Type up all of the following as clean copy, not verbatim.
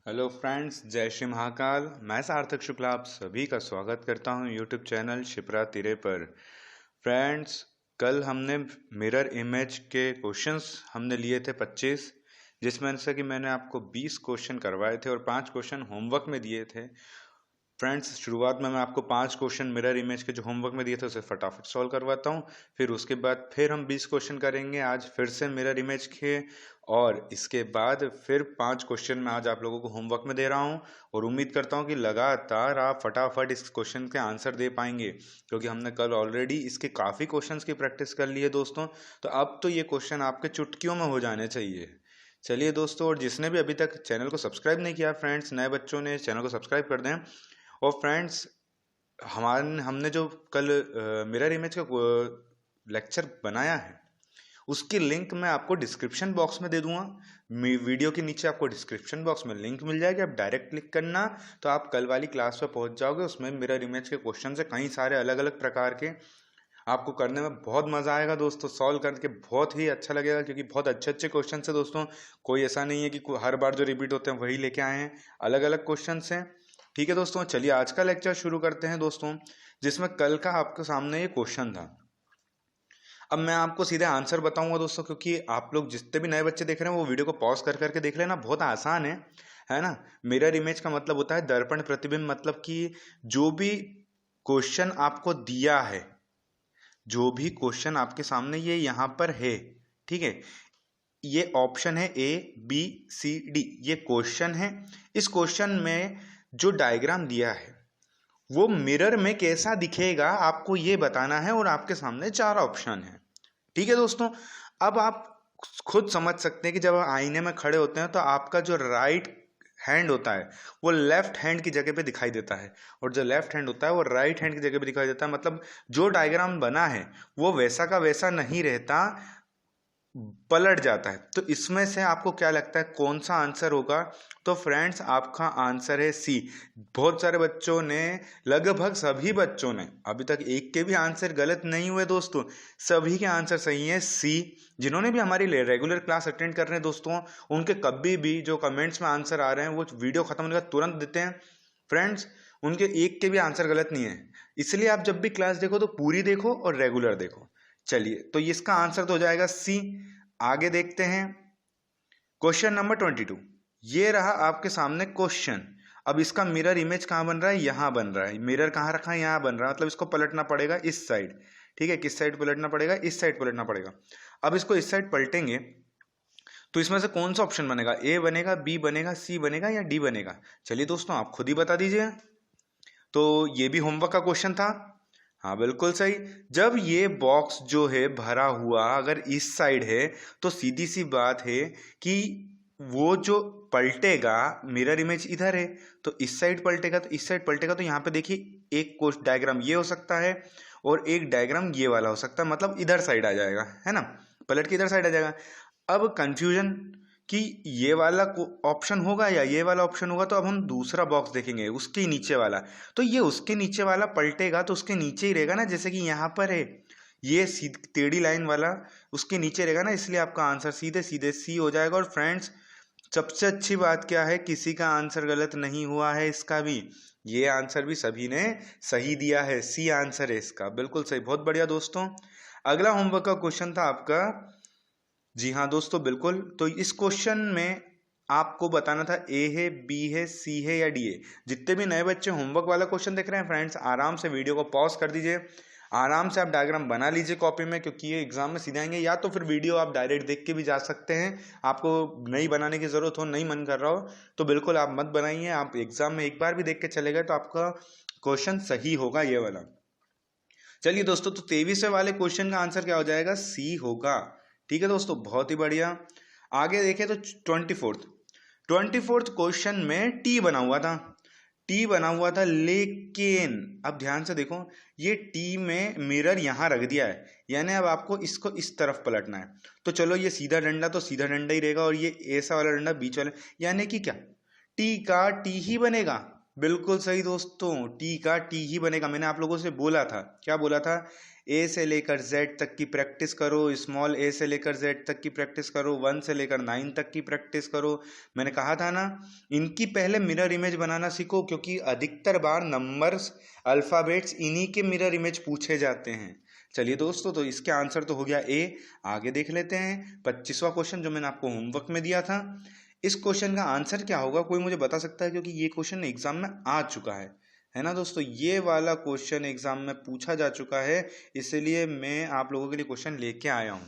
Hello friends, जय श्री महाकाल। मैं सार्थक शुक्ला आप सभी का स्वागत करता हूं यूट्यूब चैनल शिप्रा तिरे पर। फ्रेंड्स, कल हमने मिरर इमेज के क्वेश्चंस हमने लिए थे 25, जिसमें से कि मैंने आपको 20 क्वेश्चन करवाए थे और 5 क्वेश्चन होमवर्क में दिए थे। फ्रेंड्स, शुरुआत में मैं आपको 5 क्वेश्चन मिरर इमेज के जो होमवर्क में दिए थे उसे फटाफट सॉल्व करवाता हूँ। फिर उसके बाद फिर हम 20 क्वेश्चन करेंगे आज फिर से मिरर इमेज के, और इसके बाद फिर 5 क्वेश्चन मैं आज आप लोगों को होमवर्क में दे रहा हूँ। और उम्मीद करता हूँ कि लगातार आप फटाफट इस क्वेश्चन के आंसर दे पाएंगे, क्योंकि हमने कल ऑलरेडी इसके काफ़ी क्वेश्चंस की प्रैक्टिस कर ली है दोस्तों। तो अब तो ये क्वेश्चन आपके चुटकियों में हो जाने चाहिए। चलिए दोस्तों, और जिसने भी अभी तक चैनल को सब्सक्राइब नहीं किया फ्रेंड्स, नए बच्चों ने चैनल को सब्सक्राइब कर दें। और फ्रेंड्स, हमने जो कल मिरर इमेज का लेक्चर बनाया है उसकी लिंक मैं आपको डिस्क्रिप्शन बॉक्स में दे दूंगा। वीडियो के नीचे आपको डिस्क्रिप्शन बॉक्स में लिंक मिल जाएगी, आप डायरेक्ट क्लिक करना तो आप कल वाली क्लास पे पहुंच जाओगे। उसमें मिरर इमेज के क्वेश्चन से कई सारे अलग अलग प्रकार के आपको करने में बहुत मज़ा आएगा दोस्तों। सॉल्व करके बहुत ही अच्छा लगेगा, क्योंकि बहुत अच्छे अच्छे क्वेश्चन है दोस्तों। कोई ऐसा नहीं है कि हर बार जो रिपीट होते हैं वही लेके आए हैं, अलग अलग क्वेश्चन हैं। ठीक है दोस्तों, चलिए आज का लेक्चर शुरू करते हैं दोस्तों, जिसमें कल का आपके सामने ये क्वेश्चन था। अब मैं आपको सीधे आंसर बताऊंगा दोस्तों, क्योंकि आप लोग जितने भी नए बच्चे देख रहे हैं वो वीडियो को पॉज कर करके देख लेना, बहुत आसान है ना। मिरर इमेज का मतलब होता है दर्पण प्रतिबिंब, मतलब कि जो भी क्वेश्चन आपको दिया है, जो भी क्वेश्चन आपके सामने ये यहाँ पर है, ठीक है, ये ऑप्शन है ए बी सी डी, ये क्वेश्चन है। इस क्वेश्चन में जो डायग्राम दिया है वो मिरर में कैसा दिखेगा आपको ये बताना है, और आपके सामने 4 ऑप्शन है। ठीक है दोस्तों, अब आप खुद समझ सकते हैं कि जब आप आईने में खड़े होते हैं तो आपका जो राइट हैंड होता है वो लेफ्ट हैंड की जगह पे दिखाई देता है, और जो लेफ्ट हैंड होता है वो राइट हैंड की जगह पे दिखाई देता है। मतलब जो डायग्राम बना है वो वैसा का वैसा नहीं रहता, पलट जाता है। तो इसमें से आपको क्या लगता है कौन सा आंसर होगा? तो फ्रेंड्स, आपका आंसर है सी। बहुत सारे बच्चों ने, लगभग सभी बच्चों ने, अभी तक एक के भी आंसर गलत नहीं हुए दोस्तों, सभी के आंसर सही है सी। जिन्होंने भी हमारी रेगुलर क्लास अटेंड कर रहे हैं दोस्तों, उनके कभी भी जो कमेंट्स में आंसर आ रहे हैं वो वीडियो खत्म होने का तुरंत देते हैं फ्रेंड्स, उनके एक के भी आंसर गलत नहीं है। इसलिए आप जब भी क्लास देखो तो पूरी देखो और रेगुलर देखो। चलिए, तो इसका आंसर तो हो जाएगा सी। आगे देखते हैं क्वेश्चन नंबर 22। ये रहा आपके सामने क्वेश्चन। अब इसका मिरर इमेज कहाँ बन रहा है? यहाँ बन रहा है। मिरर कहाँ रखा है? यहाँ बन रहा है, मतलब इसको पलटना पड़ेगा इस साइड। ठीक है, किस साइड पलटना पड़ेगा? इस साइड पलटना पड़ेगा। अब इसको इस साइड पलटेंगे तो इसमें से कौन सा ऑप्शन बनेगा? ए बनेगा, बी बनेगा, सी बनेगा या डी बनेगा? चलिए दोस्तों, आप खुद ही बता दीजिए। तो ये भी होमवर्क का क्वेश्चन था। हाँ, बिल्कुल सही। जब ये बॉक्स जो है भरा हुआ अगर इस साइड है तो सीधी सी बात है कि वो जो पलटेगा, मिरर इमेज इधर है तो इस साइड पलटेगा, तो इस साइड पलटेगा। तो यहाँ पे देखिए, एक कोर्स डायग्राम ये हो सकता है और एक डायग्राम ये वाला हो सकता है, मतलब इधर साइड आ जाएगा, है ना, पलट के इधर साइड आ जाएगा। अब कंफ्यूजन कि ये वाला ऑप्शन होगा या ये वाला ऑप्शन होगा, तो अब हम दूसरा बॉक्स देखेंगे, उसके नीचे वाला। तो ये उसके नीचे वाला पलटेगा तो उसके नीचे ही रहेगा ना, जैसे कि यहाँ पर है ये टेढ़ी लाइन वाला, उसके नीचे रहेगा ना, इसलिए आपका आंसर सीधे सीधे सी हो जाएगा। और फ्रेंड्स, सबसे अच्छी बात क्या है, किसी का आंसर गलत नहीं हुआ है, इसका भी ये आंसर भी सभी ने सही दिया है, सी आंसर है इसका, बिल्कुल सही, बहुत बढ़िया दोस्तों। अगला होमवर्क का क्वेश्चन था आपका, जी हाँ दोस्तों, बिल्कुल। तो इस क्वेश्चन में आपको बताना था ए है, बी है, सी है या डी है। जितने भी नए बच्चे होमवर्क वाला क्वेश्चन देख रहे हैं फ्रेंड्स, आराम से वीडियो को पॉज कर दीजिए, आराम से आप डायग्राम बना लीजिए कॉपी में, क्योंकि ये एग्जाम में सीधे आएंगे। या तो फिर वीडियो आप डायरेक्ट देख के भी जा सकते हैं, आपको नहीं बनाने की जरूरत हो, नहीं मन कर रहा हो तो बिल्कुल आप मत बनाइए। आप एग्जाम में एक बार भी देख के चले गए तो आपका क्वेश्चन सही होगा, ये वाला। चलिए दोस्तों, तो 23वें वाले क्वेश्चन का आंसर क्या हो जाएगा? सी होगा। ठीक है दोस्तों, बहुत ही बढ़िया। आगे देखें तो 24th क्वेश्चन में टी बना हुआ था, टी बना हुआ था, लेकिन अब ध्यान से देखो, ये टी में मिरर यहां रख दिया है, यानी अब आपको इसको इस तरफ पलटना है। तो चलो, ये सीधा डंडा तो सीधा डंडा ही रहेगा, और ये ऐसा वाला डंडा बीच वाला, यानी कि क्या टी का टी ही बनेगा। बिल्कुल सही दोस्तों, टी का टी ही बनेगा। मैंने आप लोगों से बोला था, क्या बोला था? ए से लेकर जेड तक की प्रैक्टिस करो, स्मॉल ए से लेकर जेड तक की प्रैक्टिस करो, 1 से लेकर 9 तक की प्रैक्टिस करो। मैंने कहा था ना, इनकी पहले मिरर इमेज बनाना सीखो, क्योंकि अधिकतर बार नंबर्स, अल्फाबेट्स इन्हीं के मिरर इमेज पूछे जाते हैं। चलिए दोस्तों, तो इसके आंसर तो हो गया ए। आगे देख लेते हैं 25वां क्वेश्चन जो मैंने आपको होमवर्क में दिया था। इस क्वेश्चन का आंसर क्या होगा, कोई मुझे बता सकता है? क्योंकि ये क्वेश्चन एग्जाम में आ चुका है ना दोस्तों, ये वाला क्वेश्चन एग्जाम में पूछा जा चुका है, इसलिए मैं आप लोगों के लिए क्वेश्चन लेके आया हूं।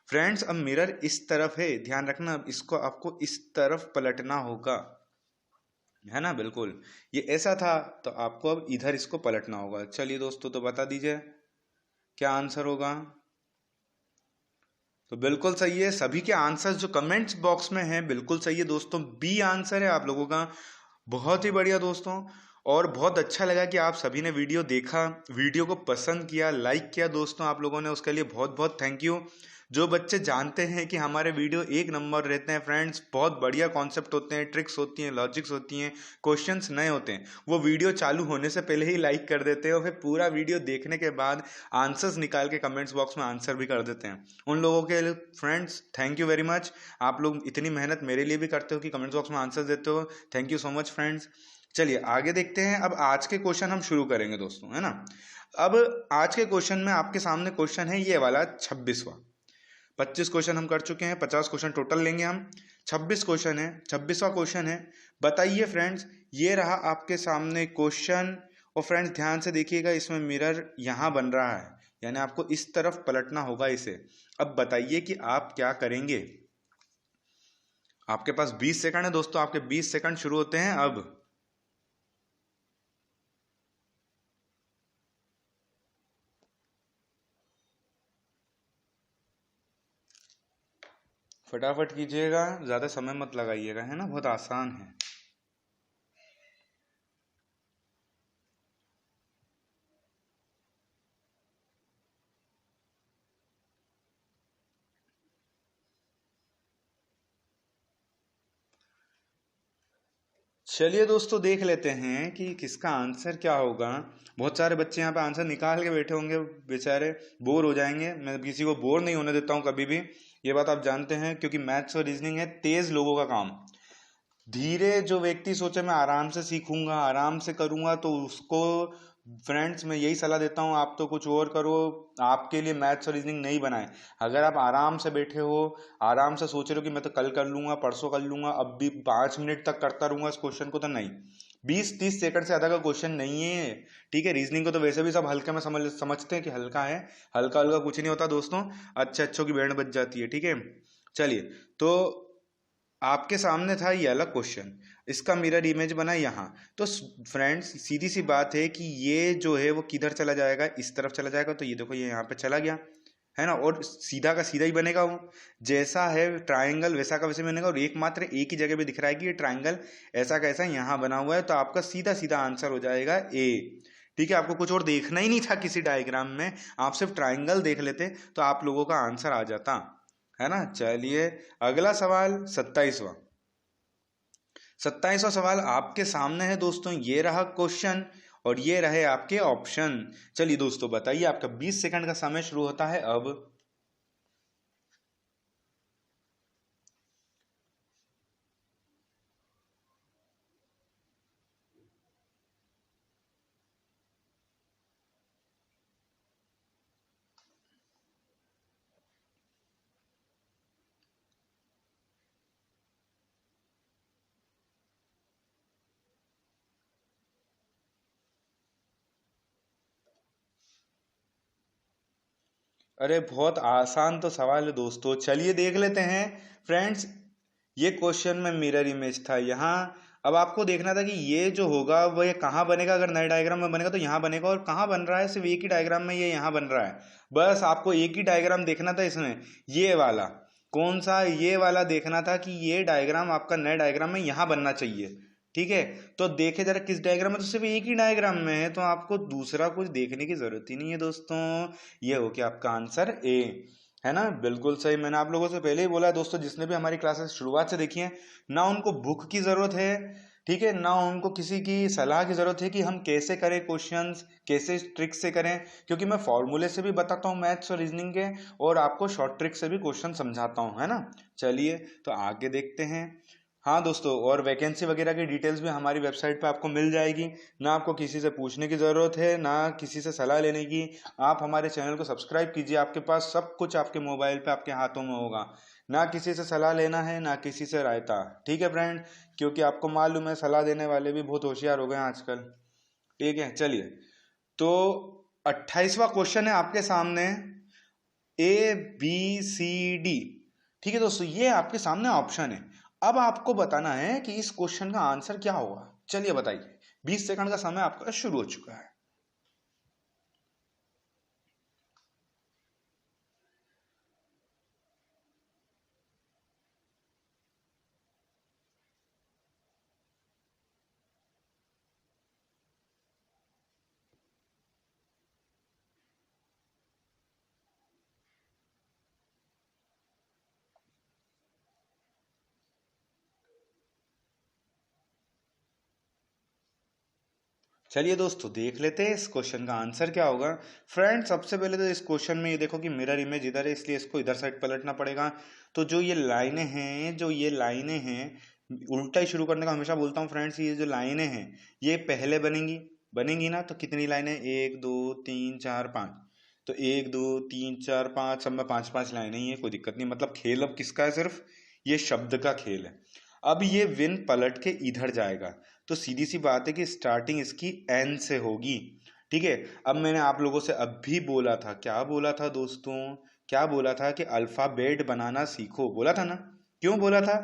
फ्रेंड्स, अब मिरर इस तरफ है, ध्यान रखना, अब इसको आपको इस तरफ पलटना होगा, है ना? बिल्कुल, ये ऐसा था तो आपको अब इधर इसको पलटना होगा। चलिए दोस्तों, तो बता दीजिए क्या आंसर होगा। तो बिल्कुल सही है, सभी के आंसर्स जो कमेंट्स बॉक्स में हैं बिल्कुल सही है दोस्तों, बी आंसर है आप लोगों का। बहुत ही बढ़िया दोस्तों, और बहुत अच्छा लगा कि आप सभी ने वीडियो देखा, वीडियो को पसंद किया, लाइक किया दोस्तों, आप लोगों ने, उसके लिए बहुत बहुत थैंक यू। जो बच्चे जानते हैं कि हमारे वीडियो एक नंबर रहते हैं फ्रेंड्स, बहुत बढ़िया कॉन्सेप्ट होते हैं, ट्रिक्स होती हैं, लॉजिक्स होती हैं, क्वेश्चंस नए होते हैं, वो वीडियो चालू होने से पहले ही लाइक कर देते हैं और फिर पूरा वीडियो देखने के बाद आंसर्स निकाल के कमेंट्स बॉक्स में आंसर भी कर देते हैं। उन लोगों के लिए friends thank you very much, आप लोग इतनी मेहनत मेरे लिए भी करते हो कि कमेंट्स बॉक्स में आंसर देते हो, thank you so much friends. चलिए आगे देखते हैं, अब आज के क्वेश्चन हम शुरू करेंगे दोस्तों, है ना? अब आज के क्वेश्चन में आपके सामने क्वेश्चन है ये वाला 26वां। 25 क्वेश्चन हम कर चुके हैं, 50 क्वेश्चन टोटल लेंगे हम, 26 क्वेश्चन है, 26वां क्वेश्चन है। बताइए फ्रेंड्स, ये रहा आपके सामने क्वेश्चन, और फ्रेंड्स ध्यान से देखिएगा, इसमें मिरर यहाँ बन रहा है, यानी आपको इस तरफ पलटना होगा इसे। अब बताइए कि आप क्या करेंगे। आपके पास 20 सेकंड है दोस्तों, आपके 20 सेकंड शुरू होते हैं अब। फटाफट कीजिएगा, ज्यादा समय मत लगाइएगा, है ना, बहुत आसान है। चलिए दोस्तों, देख लेते हैं कि किसका आंसर क्या होगा। बहुत सारे बच्चे यहाँ पे आंसर निकाल के बैठे होंगे, बेचारे बोर हो जाएंगे। मैं किसी को बोर नहीं होने देता हूँ कभी भी, ये बात आप जानते हैं, क्योंकि मैथ्स और रीजनिंग है तेज लोगों का काम। धीरे जो व्यक्ति सोचे मैं आराम से सीखूंगा, आराम से करूंगा, तो उसको फ्रेंड्स मैं यही सलाह देता हूँ, आप तो कुछ और करो, आपके लिए मैथ्स और रीजनिंग नहीं बनाए। अगर आप आराम से बैठे हो, आराम से सोच रहे हो कि मैं तो कल कर लूंगा, परसों कर लूंगा, अब भी 5 मिनट तक करता रहूंगा इस क्वेश्चन को, तो नहीं। 20-30 सेकंड से ज्यादा का क्वेश्चन नहीं है, ठीक है? रीजनिंग को तो वैसे भी सब हल्के में समझते हैं कि हल्का है, हल्का हल्का कुछ नहीं होता दोस्तों, अच्छे अच्छों की बैंड बज जाती है, ठीक है? चलिए, तो आपके सामने था ये अलग क्वेश्चन, इसका मिरर इमेज बना यहाँ। तो फ्रेंड्स सीधी सी बात है कि ये जो है वो किधर चला जाएगा, इस तरफ चला जाएगा, तो ये देखो ये यहाँ पे चला गया, है ना, और सीधा का सीधा ही बनेगा वो, जैसा है ट्रायंगल वैसा का वैसे बनेगा, और एकमात्र एक ही जगह पे दिख रहा है कि ये ट्रायंगल ऐसा कैसा यहाँ बना हुआ है, तो आपका सीधा सीधा आंसर हो जाएगा ए। ठीक है, आपको कुछ और देखना ही नहीं था किसी डायग्राम में, आप सिर्फ ट्रायंगल देख लेते तो आप लोगों का आंसर आ जाता, है ना? चलिए अगला सवाल 27वां। 27वां सवाल आपके सामने है दोस्तों, ये रहा क्वेश्चन और ये रहे आपके ऑप्शन। चलिए दोस्तों बताइए, आपका 20 सेकंड का समय शुरू होता है अब। अरे बहुत आसान तो सवाल है दोस्तों, चलिए देख लेते हैं फ्रेंड्स। ये क्वेश्चन में मिरर इमेज था यहाँ। अब आपको देखना था कि ये जो होगा वो ये कहाँ बनेगा, अगर नए डायग्राम में बनेगा तो यहाँ बनेगा, और कहाँ बन रहा है, सिर्फ एक ही डायग्राम में ये यहाँ बन रहा है। बस आपको एक ही डायग्राम देखना था इसमें, ये वाला। कौन सा? ये वाला देखना था कि ये डायग्राम आपका नए डायग्राम में यहाँ बनना चाहिए, ठीक है? तो देखे जरा किस डायग्राम में, तो सिर्फ एक ही डायग्राम में है, तो आपको दूसरा कुछ देखने की जरूरत ही नहीं है दोस्तों। ये हो गया आपका आंसर ए, है ना? बिल्कुल सही, मैंने आप लोगों से पहले ही बोला है दोस्तों, जिसने भी हमारी क्लासेस शुरुआत से देखी है ना, उनको बुक की जरूरत है ठीक है ना, उनको किसी की सलाह की जरूरत है कि हम कैसे करें क्वेश्चंस, कैसे ट्रिक से करें, क्योंकि मैं फॉर्मूले से भी बताता हूँ मैथ्स और रीजनिंग के, और आपको शॉर्ट ट्रिक से भी क्वेश्चन समझाता हूँ, है ना। चलिए तो आगे देखते हैं। हाँ दोस्तों, और वैकेंसी वगैरह की डिटेल्स भी हमारी वेबसाइट पे आपको मिल जाएगी। ना आपको किसी से पूछने की ज़रूरत है, ना किसी से सलाह लेने की। आप हमारे चैनल को सब्सक्राइब कीजिए, आपके पास सब कुछ आपके मोबाइल पे आपके हाथों में होगा। ना किसी से सलाह लेना है, ना किसी से रायता। ठीक है फ्रेंड, क्योंकि आपको मालूम है सलाह देने वाले भी बहुत होशियार हो गए हैं आजकल। ठीक है चलिए, तो 28वां क्वेश्चन है आपके सामने, ए बी सी डी। ठीक है दोस्तों, ये आपके सामने ऑप्शन है। अब आपको बताना है कि इस क्वेश्चन का आंसर क्या होगा। चलिए बताइए, 20 सेकंड का समय आपका शुरू हो चुका है। चलिए दोस्तों, देख लेते हैं इस क्वेश्चन का आंसर क्या होगा। फ्रेंड सबसे पहले तो इस क्वेश्चन में ये देखो कि मिरर इमेज इधर है, इसलिए इसको इधर साइड पलटना पड़ेगा। तो जो ये लाइनें हैं, उल्टा ही शुरू करने का हमेशा बोलता हूँ फ्रेंड्स। ये जो लाइनें हैं ये पहले बनेंगी, बनेंगी ना, तो कितनी लाइनें, 1 2 3 4 5। तो 1 2 3 4 5, सब में 5 5 लाइनें ही है, कोई दिक्कत नहीं। मतलब खेल अब किसका है, सिर्फ ये शब्द का खेल है। अब ये विन पलट के इधर जाएगा, तो सीधी सी बात है कि स्टार्टिंग इसकी एन से होगी। ठीक है। अब मैंने आप लोगों से अभी बोला था, क्या बोला था दोस्तों, क्या बोला था कि अल्फाबेट बनाना सीखो, बोला था ना। क्यों बोला था,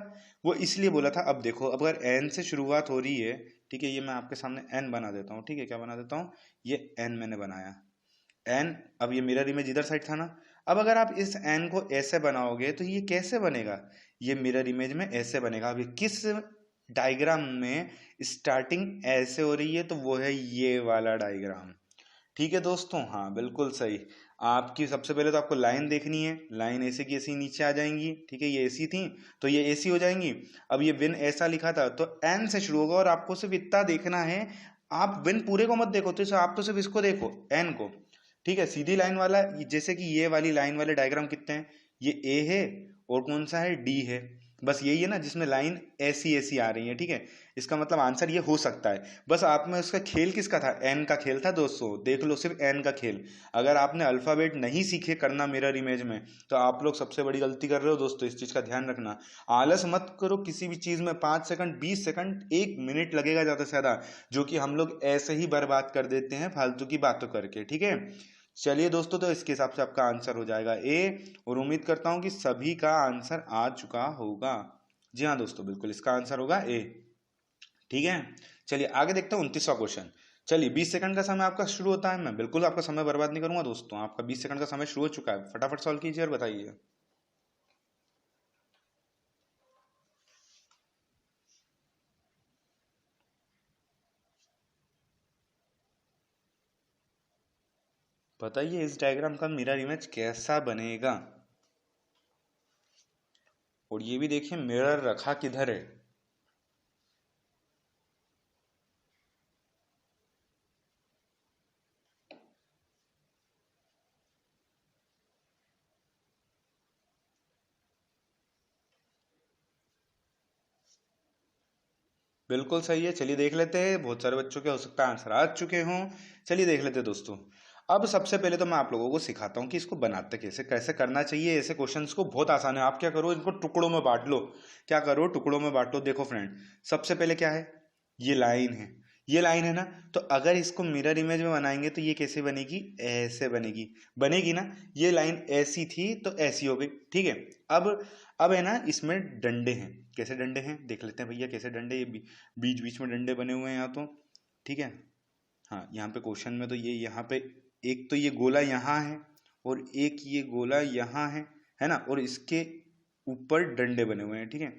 वो इसलिए बोला था। अब देखो, अब अगर एन से शुरुआत हो रही है, ठीक है, ये मैं आपके सामने एन बना देता हूँ। ठीक है, क्या बना देता हूँ, ये एन मैंने बनाया, एन। अब ये मिरर इमेज इधर साइड था ना। अब अगर आप इस एन को ऐसे बनाओगे तो ये कैसे बनेगा, ये मिरर इमेज में ऐसे बनेगा। अभी किस डायग्राम में स्टार्टिंग ऐसे हो रही है, तो वो है ये वाला डायग्राम। ठीक है दोस्तों, हाँ बिल्कुल सही। आपकी सबसे पहले तो आपको लाइन देखनी है, लाइन ऐसे की ऐसी नीचे आ जाएंगी। ठीक है, ये ऐसी थी तो ये ऐसी हो जाएंगी। अब ये विन ऐसा लिखा था तो एन से शुरू होगा, और आपको सिर्फ इतना देखना है। आप विन पूरे को मत देखो, तो आप तो सिर्फ इसको देखो, एन को। ठीक है, सीधी लाइन वाला, जैसे कि ये वाली लाइन वाले डायग्राम कितने हैं, ये ए है और कौन सा है, डी है। बस यही है ना जिसमें लाइन ऐसी ऐसी आ रही है। ठीक है, इसका मतलब आंसर ये हो सकता है। बस आप में उसका खेल किसका था, एन का खेल था दोस्तों, देख लो सिर्फ एन का खेल। अगर आपने अल्फाबेट नहीं सीखे करना मिरर इमेज में, तो आप लोग सबसे बड़ी गलती कर रहे हो दोस्तों, इस चीज का ध्यान रखना। आलस मत करो किसी भी चीज में, 5 सेकंड 20 सेकंड 1 मिनट लगेगा ज्यादा से ज्यादा, जो कि हम लोग ऐसे ही बर्बाद कर देते हैं फालतू की बातों करके। ठीक है, चलिए दोस्तों, तो इसके हिसाब से आपका आंसर हो जाएगा ए। और उम्मीद करता हूं कि सभी का आंसर आ चुका होगा। जी हाँ दोस्तों, बिल्कुल इसका आंसर होगा ए। ठीक है, चलिए आगे देखते हैं 29वां क्वेश्चन। चलिए, 20 सेकंड का समय आपका शुरू होता है, मैं बिल्कुल आपका समय बर्बाद नहीं करूंगा दोस्तों। आपका 20 सेकंड का समय शुरू हो चुका है, फटाफट सॉल्व कीजिए और बताइए। बताइए इस डायग्राम का मिरर इमेज कैसा बनेगा। और ये भी देखिए मिरर रखा किधर है। बिल्कुल सही है, चलिए देख लेते हैं। बहुत सारे बच्चों के हो सकता है आंसर आ चुके हों। चलिए देख लेते हैं दोस्तों। अब सबसे पहले तो मैं आप लोगों को सिखाता हूँ कि इसको बनाते कैसे, कैसे करना चाहिए ऐसे क्वेश्चंस को। बहुत आसान है, आप क्या करो, इनको टुकड़ों में बांट लो। क्या करो, टुकड़ों में बांटो। देखो फ्रेंड, सबसे पहले क्या है, ये लाइन है, ये लाइन है ना। तो अगर इसको मिरर इमेज में बनाएंगे तो ये कैसे बनेगी, ऐसे बनेगी, बनेगी ना। ये लाइन ऐसी थी तो ऐसी हो गई। ठीक है, अब है ना, इसमें डंडे हैं। कैसे डंडे हैं देख लेते हैं भैया, कैसे डंडे, ये बीच बीच में डंडे बने हुए हैं यहाँ तो। ठीक है, हाँ यहाँ पे क्वेश्चन में तो ये यहाँ पे एक तो ये गोला यहाँ है, और एक ये गोला यहाँ है ना, और इसके ऊपर डंडे बने हुए हैं। ठीक है,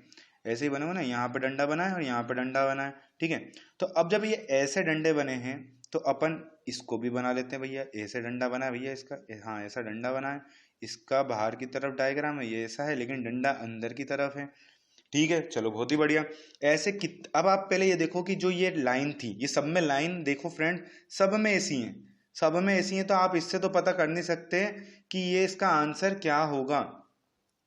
ऐसे ही बने हुए ना, यहाँ पे डंडा बना है और यहाँ पे डंडा बना है। ठीक है, तो अब जब ये ऐसे डंडे बने हैं, तो अपन इसको भी बना लेते हैं भैया। ऐसे डंडा बना है भैया इसका, हाँ ऐसा डंडा बना है। इसका बाहर की तरफ डायग्राम है, ये ऐसा है, लेकिन डंडा अंदर की तरफ है। ठीक है, चलो बहुत ही बढ़िया। ऐसे अब आप पहले ये देखो कि जो ये लाइन थी, ये सब में लाइन देखो फ्रेंड, सब में ऐसी है, सब में ऐसी है, तो आप इससे तो पता कर नहीं सकते कि ये इसका आंसर क्या होगा,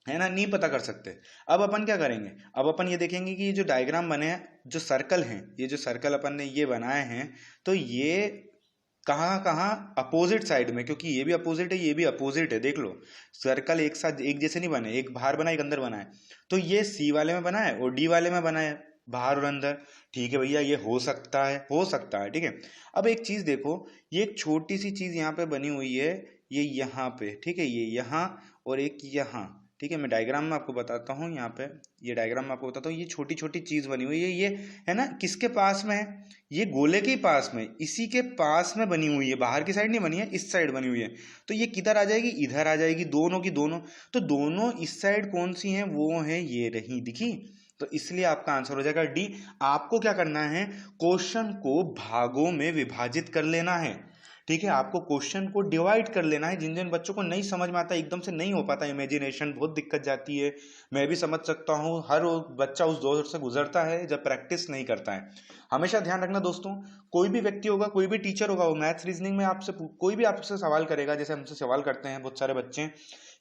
है ना, नहीं पता कर सकते। अब अपन क्या करेंगे, अब अपन ये देखेंगे कि ये जो डायग्राम बने हैं, जो सर्कल हैं, ये जो सर्कल अपन ने ये बनाए हैं, तो ये कहाँ कहाँ अपोजिट साइड में, क्योंकि ये भी अपोजिट है, ये भी अपोजिट है, देख लो। सर्कल एक साथ एक जैसे नहीं बने, एक बाहर बना एक अंदर बना है, तो ये सी वाले में बना है और डी वाले में बना है, बाहर और अंदर। ठीक है भैया, ये हो सकता है, हो सकता है, ठीक है। अब एक चीज देखो, ये एक छोटी सी चीज यहाँ पे बनी हुई है, ये यहाँ पे, ठीक है, ये यहाँ और एक यहाँ, ठीक है। मैं डायग्राम में आपको बताता हूँ, यहाँ पे ये डायग्राम में आपको बताता हूँ, ये छोटी छोटी चीज बनी हुई है, ये है ना, किसके पास में है, ये गोले के पास में, इसी के पास में बनी हुई है, बाहर की साइड नहीं बनी है, इस साइड बनी हुई है। तो ये किधर आ जाएगी, इधर आ जाएगी, दोनों की दोनों। तो दोनों इस साइड कौन सी हैं, वो है ये रही, दिखी। तो इसलिए आपका आंसर हो जाएगा डी। आपको क्या करना है, क्वेश्चन को भागों में विभाजित कर लेना है, ठीक है। आपको क्वेश्चन को डिवाइड कर लेना है। जिन जिन बच्चों को नहीं समझ में आता, एकदम से नहीं हो पाता, इमेजिनेशन बहुत दिक्कत जाती है, मैं भी समझ सकता हूँ। हर वो बच्चा उस दौर से गुजरता है जब प्रैक्टिस नहीं करता है। हमेशा ध्यान रखना दोस्तों, कोई भी व्यक्ति होगा, कोई भी टीचर होगा, वो मैथ्स रीजनिंग में आपसे कोई भी आपसे सवाल करेगा, जैसे हमसे सवाल करते हैं बहुत सारे बच्चे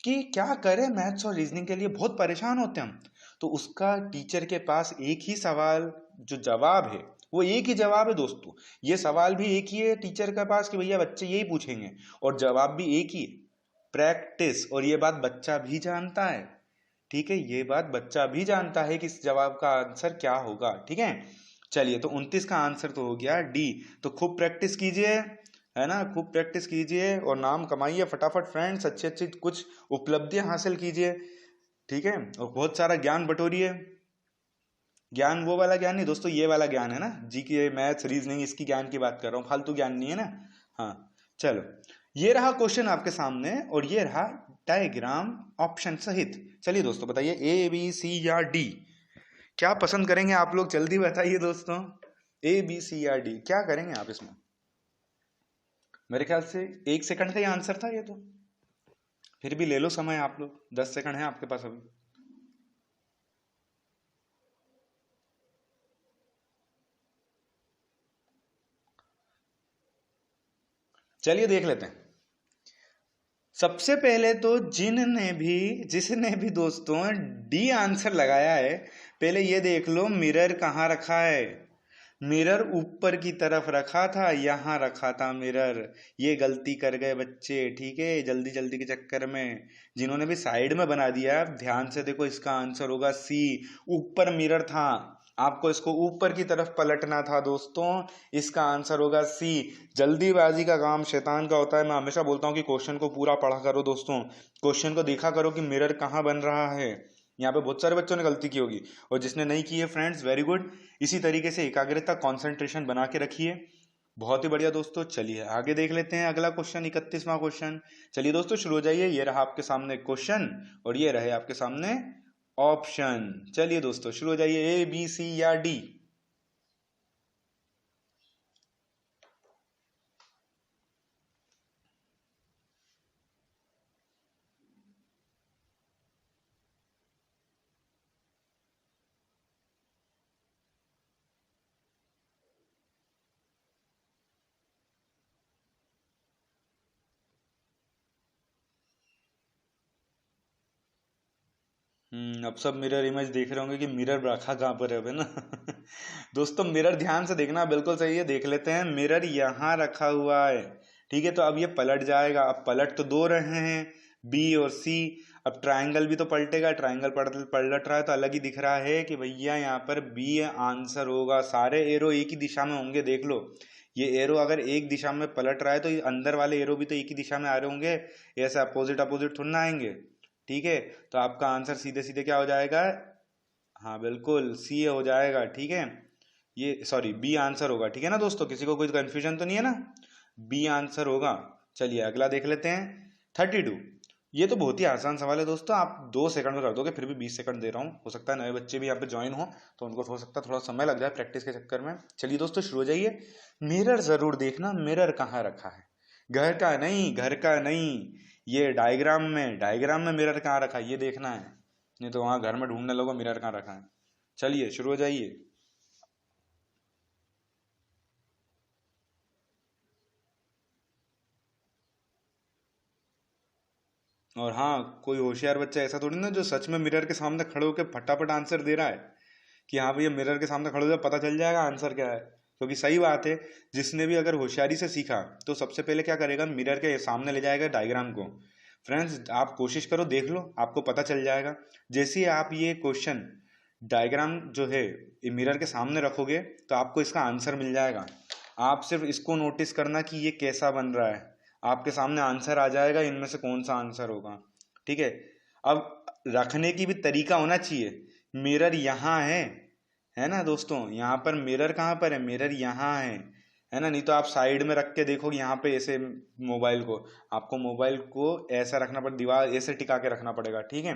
कि क्या करें मैथ्स और रीजनिंग के लिए, बहुत परेशान होते हैं हम। तो उसका टीचर के पास एक ही सवाल, जो जवाब है वो एक ही जवाब है दोस्तों। ये सवाल भी एक ही है टीचर के पास कि भैया बच्चे यही पूछेंगे, और जवाब भी एक ही, प्रैक्टिस। और ये बात बच्चा भी जानता है, ठीक है, ये बात बच्चा भी जानता है कि इस जवाब का आंसर क्या होगा, ठीक है। चलिए, तो 29 का आंसर तो हो गया डी। तो खूब प्रैक्टिस कीजिए, है ना, खूब प्रैक्टिस कीजिए और नाम कमाइए फटाफट फ्रेंड्स, अच्छी अच्छी कुछ उपलब्धियां हासिल कीजिए, ठीक है, और बहुत सारा ज्ञान बटोरिए। ज्ञान वो वाला ज्ञान नहीं दोस्तों, ये वाला ज्ञान है ना, जी के मैथ्स रीजनिंग, इसकी ज्ञान की बात कर रहा हूँ, फालतू ज्ञान नहीं है ना। हाँ, चलो, ये रहा क्वेश्चन आपके सामने और ये रहा डायग्राम ऑप्शन सहित। चलिए दोस्तों बताइए, ए बी सी या डी, क्या पसंद करेंगे आप लोग, जल्दी बताइए दोस्तों। ए बी सी या डी, क्या करेंगे आप इसमें। मेरे ख्याल से 1 सेकंड का ही आंसर था ये तो, फिर भी ले लो समय आप लोग, 10 सेकंड है आपके पास अभी। चलिए देख लेते हैं। सबसे पहले तो जिसने भी दोस्तों डी आंसर लगाया है, पहले ये देख लो मिरर कहाँ रखा है। मिरर ऊपर की तरफ रखा था, यहाँ रखा था मिरर। ये गलती कर गए बच्चे, ठीक है, जल्दी जल्दी के चक्कर में। जिन्होंने भी साइड में बना दिया, ध्यान से देखो, इसका आंसर होगा सी। ऊपर मिरर था, आपको इसको ऊपर की तरफ पलटना था दोस्तों, इसका आंसर होगा सी। जल्दीबाजी का काम शैतान का होता है। मैं हमेशा बोलता हूँ कि क्वेश्चन को पूरा पढ़ा करो दोस्तों, क्वेश्चन को देखा करो कि मिरर कहाँ बन रहा है। यहाँ पे बहुत सारे बच्चों ने गलती की होगी, और जिसने नहीं की है फ्रेंड्स, वेरी गुड। इसी तरीके से एकाग्रता, कंसंट्रेशन बना के रखिए, बहुत ही बढ़िया दोस्तों। चलिए आगे देख लेते हैं अगला क्वेश्चन, 31वां क्वेश्चन। चलिए दोस्तों शुरू हो जाइए, ये रहा आपके सामने क्वेश्चन और ये रहे आपके सामने ऑप्शन। चलिए दोस्तों शुरू हो जाइए, ए बी सी या डी। अब सब मिरर इमेज देख रहे होंगे कि मिरर रखा कहाँ पर है, अब है ना। दोस्तों मिरर ध्यान से देखना, बिल्कुल सही है, देख लेते हैं। मिरर यहाँ रखा हुआ है, ठीक है, तो अब ये पलट जाएगा। अब पलट तो दो रहे हैं, बी और सी। अब ट्रायंगल भी तो पलटेगा, ट्रायंगल पलट रहा है तो अलग ही दिख रहा है कि भैया यहाँ पर बी आंसर होगा। सारे एरो एक ही दिशा में होंगे, देख लो, ये एरो अगर एक दिशा में पलट रहा है तो ये अंदर वाले एरो भी तो एक ही दिशा में आ रहे होंगे, ऐसे अपोजिट अपोजिट थोड़ा ना आएंगे, ठीक है। तो आपका आंसर सीधे सीधे क्या हो जाएगा, हाँ बिल्कुल सी हो जाएगा, ठीक है। ये सॉरी बी आंसर होगा, ठीक है ना दोस्तों, किसी को कोई कंफ्यूजन तो नहीं है ना, बी आंसर होगा। चलिए अगला देख लेते हैं, 32। ये तो बहुत ही आसान सवाल है दोस्तों, आप 2 सेकंड में कर दोगे, फिर भी 20 सेकंड दे रहा हूँ, हो सकता है नए बच्चे भी यहाँ पे ज्वाइन हो तो उनको हो सकता है थोड़ा समय लग जाए प्रैक्टिस के चक्कर में। चलिए दोस्तों शुरू हो जाइए। मिरर जरूर देखना, मिरर कहाँ रखा है, घर का नहीं, घर का नहीं, ये डायग्राम में मिरर कहाँ रखा है ये देखना है, नहीं तो वहां घर में ढूंढने लोगों मिरर कहाँ रखा है। चलिए शुरू हो जाइए। और हाँ, कोई होशियार बच्चा ऐसा थोड़ी ना जो सच में मिरर के सामने खड़े होकर फटाफट आंसर दे रहा है कि हाँ भैया मिरर के सामने खड़े हो जाओ, पता चल जाएगा आंसर क्या है। क्योंकि सही बात है, जिसने भी अगर होशियारी से सीखा तो सबसे पहले क्या करेगा, मिरर के सामने ले जाएगा डायग्राम को। फ्रेंड्स आप कोशिश करो, देख लो, आपको पता चल जाएगा। जैसे ही आप ये क्वेश्चन डायग्राम जो है ये मिरर के सामने रखोगे तो आपको इसका आंसर मिल जाएगा। आप सिर्फ इसको नोटिस करना कि ये कैसा बन रहा है, आपके सामने आंसर आ जाएगा, इनमें से कौन सा आंसर होगा। ठीक है। अब रखने की भी तरीका होना चाहिए। मिरर यहाँ है ना दोस्तों, यहाँ पर मिरर कहाँ पर है, मिरर यहाँ है ना। नहीं तो आप साइड में रख के देखोगे यहाँ पे ऐसे मोबाइल को, आपको मोबाइल को ऐसा रखना पड़ेगा, दीवार ऐसे टिका के रखना पड़ेगा। ठीक है।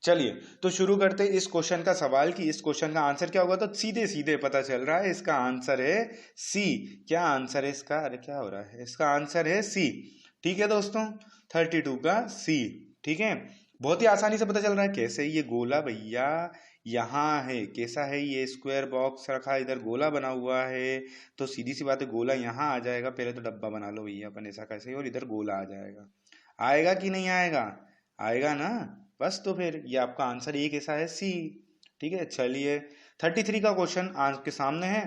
चलिए तो शुरू करते हैं इस क्वेश्चन का सवाल कि इस क्वेश्चन का आंसर क्या होगा। तो सीधे सीधे पता चल रहा है इसका आंसर है सी। क्या आंसर है इसका, अरे क्या हो रहा है, इसका आंसर है सी। ठीक है दोस्तों, 32 का सी। ठीक है, बहुत ही आसानी से पता चल रहा है। कैसे, ये गोला भैया यहाँ है, कैसा है, ये स्क्वायर बॉक्स रखा है, इधर गोला बना हुआ है, तो सीधी सी बात है गोला यहाँ आ जाएगा। पहले तो डब्बा बना लो भैया अपन ऐसा कैसे, और इधर गोला आ जाएगा। आएगा कि नहीं आएगा, आएगा ना। बस तो फिर ये आपका आंसर ये कैसा है, सी। ठीक है। चलिए 33 का क्वेश्चन आपके सामने है।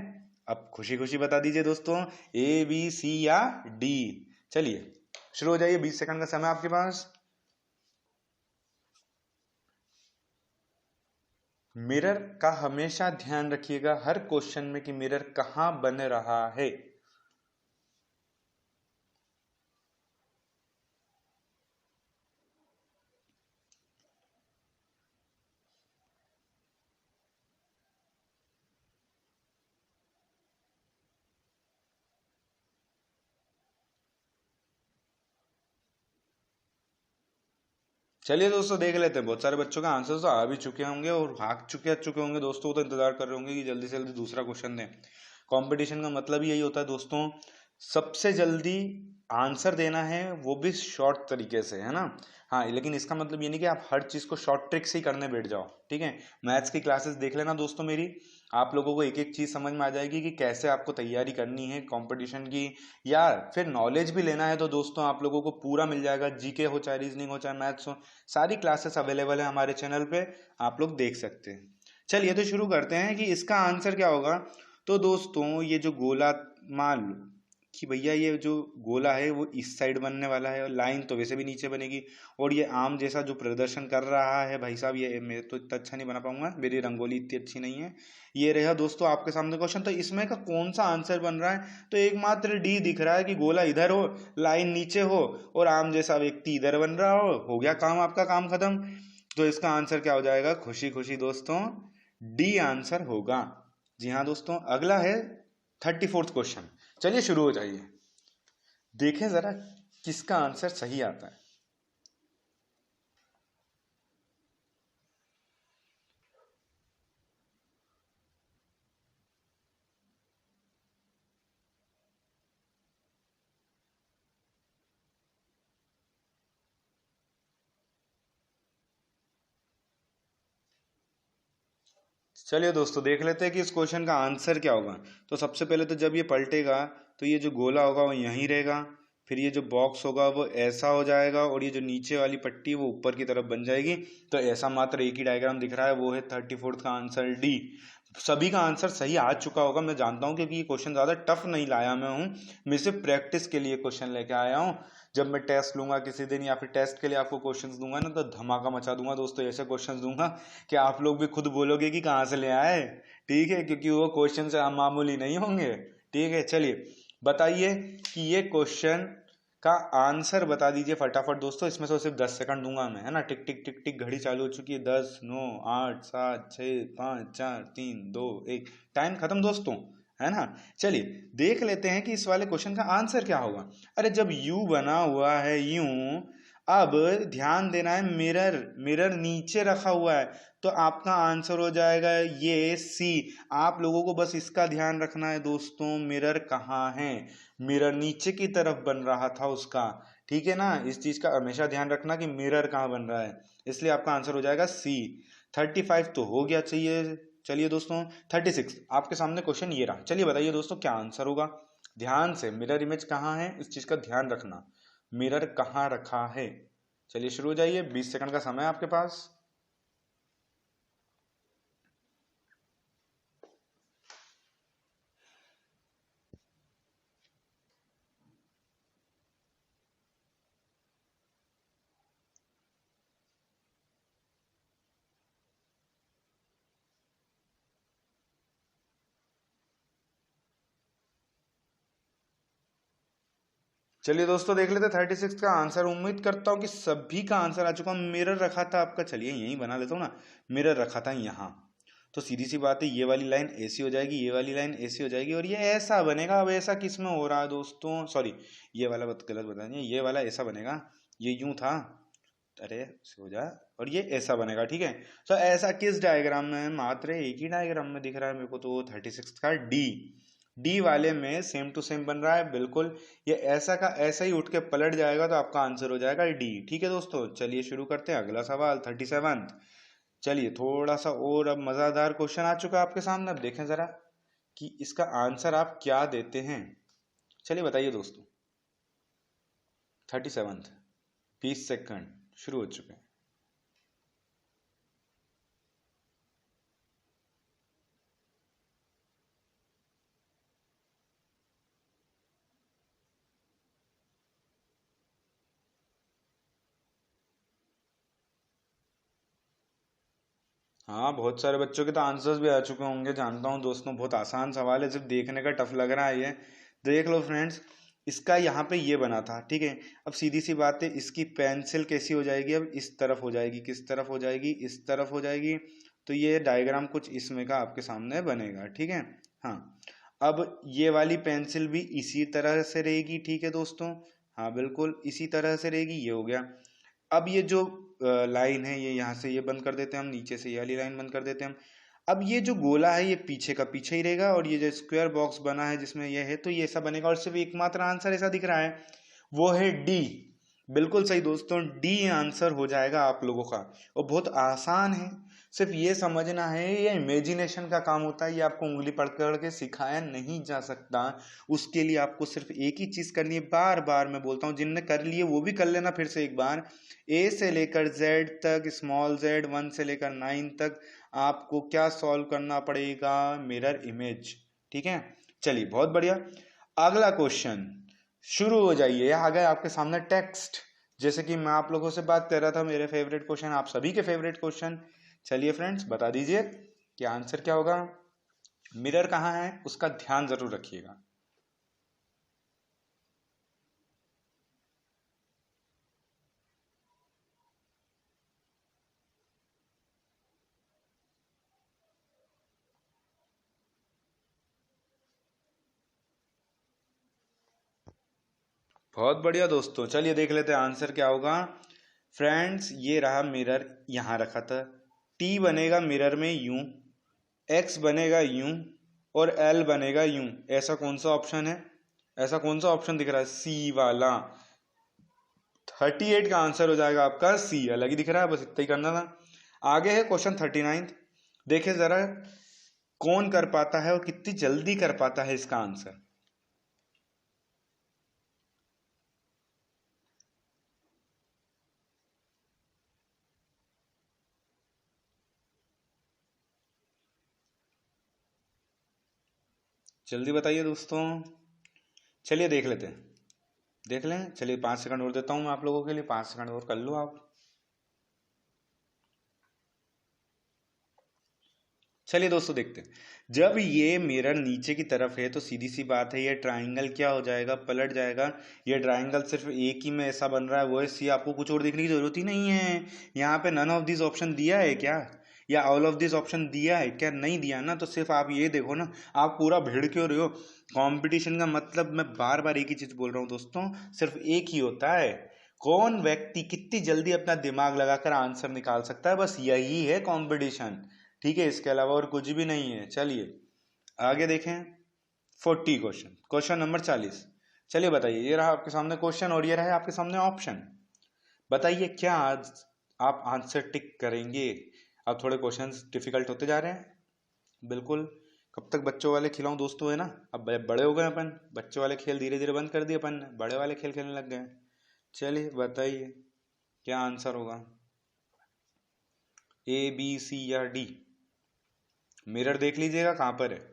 अब खुशी खुशी बता दीजिए दोस्तों, ए बी सी या डी। चलिए शुरू हो जाइए, 20 सेकंड का समय आपके पास। मिरर का हमेशा ध्यान रखिएगा हर क्वेश्चन में कि मिरर कहाँ बन रहा है। चलिए दोस्तों देख लेते हैं, बहुत सारे बच्चों का आंसर तो आ भी चुके होंगे और आ चुके होंगे दोस्तों, तो इंतजार कर रहे होंगे कि जल्दी से जल्दी दूसरा क्वेश्चन दें। कंपटीशन का मतलब ही यही होता है दोस्तों, सबसे जल्दी आंसर देना है, वो भी शॉर्ट तरीके से, है ना। हाँ, लेकिन इसका मतलब ये नहीं कि आप हर चीज को शॉर्ट ट्रिक से ही करने बैठ जाओ। ठीक है, मैथ्स की क्लासेस देख लेना दोस्तों मेरी, आप लोगों को एक एक चीज समझ में आ जाएगी कि कैसे आपको तैयारी करनी है कंपटीशन की, या फिर नॉलेज भी लेना है तो दोस्तों आप लोगों को पूरा मिल जाएगा। जीके हो चाहे रीजनिंग हो चाहे मैथ्स हो, सारी क्लासेस अवेलेबल है हमारे चैनल पे, आप लोग देख सकते हैं। चलिए तो शुरू करते हैं कि इसका आंसर क्या होगा। तो दोस्तों ये जो गोला, मान लो कि भैया ये जो गोला है वो इस साइड बनने वाला है, और लाइन तो वैसे भी नीचे बनेगी, और ये आम जैसा जो प्रदर्शन कर रहा है भाई साहब, ये मैं तो इतना अच्छा नहीं बना पाऊंगा, मेरी रंगोली इतनी अच्छी नहीं है। ये रहा दोस्तों आपके सामने क्वेश्चन। तो इसमें का कौन सा आंसर बन रहा है, तो एकमात्र डी दिख रहा है कि गोला इधर हो, लाइन नीचे हो, और आम जैसा व्यक्ति इधर बन रहा हो गया काम, आपका काम खत्म। तो इसका आंसर क्या हो जाएगा, खुशी खुशी दोस्तों डी आंसर होगा। जी हाँ दोस्तों, अगला है 34th क्वेश्चन। चलिए शुरू हो जाइए, देखें जरा किसका आंसर सही आता है। चलिए दोस्तों देख लेते हैं कि इस क्वेश्चन का आंसर क्या होगा। तो सबसे पहले तो जब ये पलटेगा तो ये जो गोला होगा वो यहीं रहेगा, फिर ये जो बॉक्स होगा वो ऐसा हो जाएगा, और ये जो नीचे वाली पट्टी वो ऊपर की तरफ बन जाएगी। तो ऐसा मात्र एक ही डायग्राम दिख रहा है, वो है 34th का आंसर डी। सभी का आंसर सही आ चुका होगा, मैं जानता हूँ, क्योंकि ये क्वेश्चन ज़्यादा टफ नहीं लाया मैं सिर्फ प्रैक्टिस के लिए क्वेश्चन लेके आया हूँ। जब मैं टेस्ट लूंगा किसी दिन, या फिर टेस्ट के लिए आपको क्वेश्चंस दूंगा ना, तो धमाका मचा दूंगा दोस्तों, ऐसे क्वेश्चंस दूंगा कि आप लोग भी खुद बोलोगे कि कहाँ से ले आए। ठीक है, क्योंकि वो क्वेश्चन मामूली नहीं होंगे। ठीक है, चलिए बताइए कि ये क्वेश्चन का आंसर बता दीजिए फटाफट दोस्तों। इसमें से सिर्फ 10 सेकंड दूंगा मैं, है ना। टिक टिक टिक टिक घड़ी चालू हो चुकी है, 10 9 8 7 6 5 4 3 2 1, टाइम खत्म दोस्तों, है ना। चलिए देख लेते हैं कि इस वाले क्वेश्चन का आंसर क्या होगा। अरे जब यू बना हुआ है यूं, अब ध्यान देना है, मिरर मिरर नीचे रखा हुआ है, तो आपका आंसर हो जाएगा ये सी। आप लोगों को बस इसका ध्यान रखना है दोस्तों, मिरर कहाँ है, मिरर नीचे की तरफ बन रहा था उसका। ठीक है ना, इस चीज का हमेशा ध्यान रखना कि मिरर कहाँ बन रहा है, इसलिए आपका आंसर हो जाएगा सी। 35 तो हो गया चाहिए चलिए दोस्तों 36 आपके सामने क्वेश्चन ये रहा। चलिए बताइए दोस्तों क्या आंसर होगा। ध्यान से, मिरर इमेज कहाँ है इस चीज का ध्यान रखना, मिरर कहाँ रखा है। चलिए शुरू हो जाइए, 20 सेकंड का समय है आपके पास। चलिए दोस्तों देख लेते 36 का आंसर। उम्मीद करता हूँ कि सभी का आंसर आ चुका। मिरर रखा था आपका, चलिए यहीं बना लेता हूँ ना, मिरर रखा था यहाँ। तो सीधी सी बात है, ये वाली लाइन ऐसी हो जाएगी, ये वाली लाइन ऐसी हो जाएगी और ये ऐसा बनेगा। अब ऐसा किस में हो रहा है दोस्तों, सॉरी ये वाला गलत बता दिया, ये वाला ऐसा बनेगा, ये यूं था, अरे हो जा, और ये ऐसा बनेगा। ठीक है, तो ऐसा किस डायग्राम में, मात्र एक ही डायग्राम में दिख रहा है मेरे को, तो 36 का डी, डी वाले में सेम टू सेम बन रहा है बिल्कुल। ये ऐसा का ऐसा ही उठ के पलट जाएगा तो आपका आंसर हो जाएगा डी। ठीक है दोस्तों, चलिए शुरू करते हैं अगला सवाल 37। चलिए थोड़ा सा और अब मजेदार क्वेश्चन आ चुका है आपके सामने। अब देखें जरा कि इसका आंसर आप क्या देते हैं। चलिए बताइए दोस्तों 37, 20 सेकंड शुरू हो चुके हैं। हाँ, बहुत सारे बच्चों के तो आंसर्स भी आ चुके होंगे, जानता हूँ दोस्तों। बहुत आसान सवाल है, सिर्फ देखने का टफ लग रहा है ये। देख लो फ्रेंड्स, इसका यहाँ पे ये बना था। ठीक है, अब सीधी सी बात है, इसकी पेंसिल कैसी हो जाएगी, अब इस तरफ हो जाएगी, किस तरफ हो जाएगी, इस तरफ हो जाएगी। तो ये डायग्राम कुछ इसमें का आपके सामने बनेगा। ठीक है, हाँ, अब ये वाली पेंसिल भी इसी तरह से रहेगी। ठीक है दोस्तों, हाँ बिल्कुल इसी तरह से रहेगी। ये हो गया। अब ये जो लाइन है, ये यहाँ से ये बंद कर देते हैं हम, नीचे से ये वाली लाइन बंद कर देते हैं हम। अब ये जो गोला है ये पीछे का पीछे ही रहेगा, और ये जो स्क्वायर बॉक्स बना है जिसमें ये है, तो ये ऐसा बनेगा। और सिर्फ एकमात्र आंसर ऐसा दिख रहा है, वो है डी। बिल्कुल सही दोस्तों, डी आंसर हो जाएगा आप लोगों का। और बहुत आसान है, सिर्फ ये समझना है, ये इमेजिनेशन का काम होता है, ये आपको उंगली पकड़ के सिखाया नहीं जा सकता। उसके लिए आपको सिर्फ एक ही चीज करनी है, बार बार मैं बोलता हूँ, जिनने कर लिए वो भी कर लेना फिर से एक बार। ए से लेकर जेड तक, स्मॉल जेड 1 से लेकर 9 तक आपको क्या सॉल्व करना पड़ेगा, मिरर इमेज। ठीक है, चलिए बहुत बढ़िया। अगला क्वेश्चन शुरू हो जाइए। आ गए आपके सामने टेक्स्ट, जैसे कि मैं आप लोगों से बात कर रहा था, मेरे फेवरेट क्वेश्चन, आप सभी के फेवरेट क्वेश्चन। चलिए फ्रेंड्स बता दीजिए कि आंसर क्या होगा। मिरर कहाँ है उसका ध्यान जरूर रखिएगा। बहुत बढ़िया दोस्तों, चलिए देख लेते हैं आंसर क्या होगा। फ्रेंड्स ये रहा मिरर, यहाँ रखा था। टी बनेगा मिरर में यूं, एक्स बनेगा यूं, और एल बनेगा यूं। ऐसा कौन सा ऑप्शन है, ऐसा कौन सा ऑप्शन दिख रहा है, सी वाला। 38 का आंसर हो जाएगा आपका सी, अलग ही दिख रहा है, बस इतना ही करना था। आगे है क्वेश्चन 39। देखे जरा कौन कर पाता है और कितनी जल्दी कर पाता है इसका आंसर। जल्दी बताइए दोस्तों। चलिए देख लेते हैं, देख लें। चलिए 5 सेकंड और देता हूं मैं आप लोगों के लिए, 5 सेकंड और कर लो आप। चलिए दोस्तों देखते हैं, जब ये मिरर नीचे की तरफ है तो सीधी सी बात है, ये ट्राइंगल क्या हो जाएगा, पलट जाएगा। ये ट्राइंगल सिर्फ एक ही में ऐसा बन रहा है, वो है सी। आपको कुछ और देखने की जरूरत ही नहीं है। यहाँ पे नन ऑफ दिस ऑप्शन दिया है क्या, या ऑल ऑफ दिस ऑप्शन दिया है क्या, नहीं दिया ना। तो सिर्फ आप ये देखो ना, आप पूरा भिड़ क्यों रहे हो। कंपटीशन का मतलब, मैं बार बार एक ही चीज बोल रहा हूँ दोस्तों, सिर्फ एक ही होता है, कौन व्यक्ति कितनी जल्दी अपना दिमाग लगाकर आंसर निकाल सकता है, बस यही है कंपटीशन। ठीक है, इसके अलावा और कुछ भी नहीं है। चलिए आगे देखें 40 क्वेश्चन, क्वेश्चन नंबर 40। चलिए बताइए, ये रहा आपके सामने क्वेश्चन और ये रहा आपके सामने ऑप्शन। बताइए क्या आज आप आंसर टिक करेंगे। अब थोड़े क्वेश्चंस डिफिकल्ट होते जा रहे हैं। बिल्कुल। कब तक बच्चों वाले खिलाऊं दोस्तों, है ना। अब बड़े हो गए अपन, बच्चों वाले खेल धीरे धीरे बंद कर दिए अपन ने, बड़े वाले खेल खेलने लग गए। चलिए बताइए क्या आंसर होगा, ए बी सी या डी। मिरर देख लीजिएगा कहाँ पर है।